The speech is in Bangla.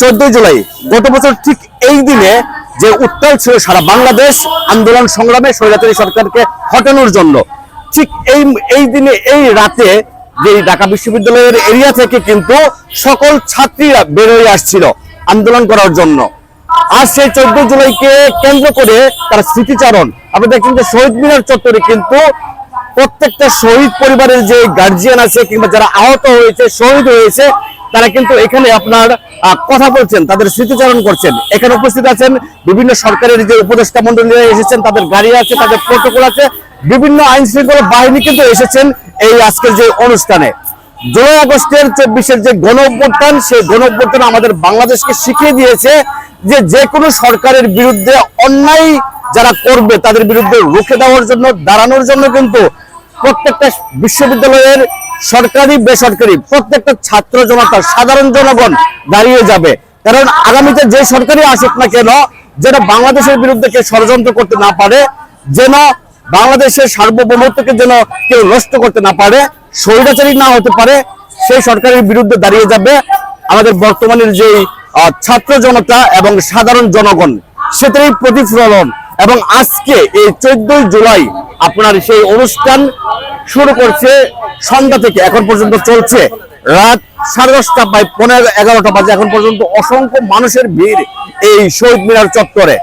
14 জুলাই গত বছর ঠিক এই দিনে যে উত্তাল ছিল সারা বাংলাদেশ আন্দোলন সংগ্রামে স্বৈরাচারী সরকারকে হটানোর জন্য, ঠিক এই দিনে এই রাতে যে ঢাকা বিশ্ববিদ্যালয়ের এরিয়া থেকে কিন্তু সকল ছাত্রীরা বের হয়ে আসছিল আন্দোলন করার জন্য। আজ সেই 14 জুলাইকে কেন্দ্র করে তার স্মৃতিচারণ আপনি দেখছেন যে শহীদ মিনার চত্বরে কিন্তু প্রত্যেকটা শহীদ পরিবারের যে গার্জিয়ান আছে কিংবা যারা আহত হয়েছে শহীদ হয়েছে তারা কিন্তু এখানে আপনার কথা বলছেন, তাদের স্মৃতিচারণ করছেন। এখানে উপস্থিত আছেন বিভিন্ন সরকারের যে উপদেষ্টা মন্ডলীরা এসেছেন, তাদের গাড়ি আছে, তাদের প্রটোকল আছে, বিভিন্ন আইন শৃঙ্খলা বাহিনী কিন্তু এসেছেন এই আজকের যে অনুষ্ঠানে। জুলাই আগস্টের 24-এর যে গণ অভ্যুত্থান, সেই গণ অভ্যুত্থান আমাদের বাংলাদেশকে শিখিয়ে দিয়েছে যে কোনো সরকারের বিরুদ্ধে অন্যায় যারা করবে তাদের বিরুদ্ধে রুখে দেওয়ার জন্য, দাঁড়ানোর জন্য কিন্তু প্রত্যেকটা বিশ্ববিদ্যালয়ের সরকারি বেসরকারি প্রত্যেকটা ছাত্র জনতা সাধারণ জনগণ দাঁড়িয়ে যাবে। কারণ আগামীতে যে সরকারই আসুক না কেন, যেন বাংলাদেশের বিরুদ্ধে কেউ ষড়যন্ত্র করতে না পারে, যেন বাংলাদেশের সার্বভৌমত্বকে যেন কেউ নষ্ট করতে না পারে, স্বৈরাচারী না হতে পারে, সেই সরকারের বিরুদ্ধে দাঁড়িয়ে যাবে আমাদের বর্তমানের যে ছাত্র জনতা এবং সাধারণ জনগণ, সেটাই প্রতিফলন। এবং আজকে এই 14 জুলাই আপনার সেই অনুষ্ঠান শুরু করছে সন্ধ্যা থেকে এখন পর্যন্ত চলছে রাত 10:30 প্রায় 11:15 বাজে এখন পর্যন্ত অসংখ্য মানুষের ভিড় এই শহীদ মিনার চত্বরে।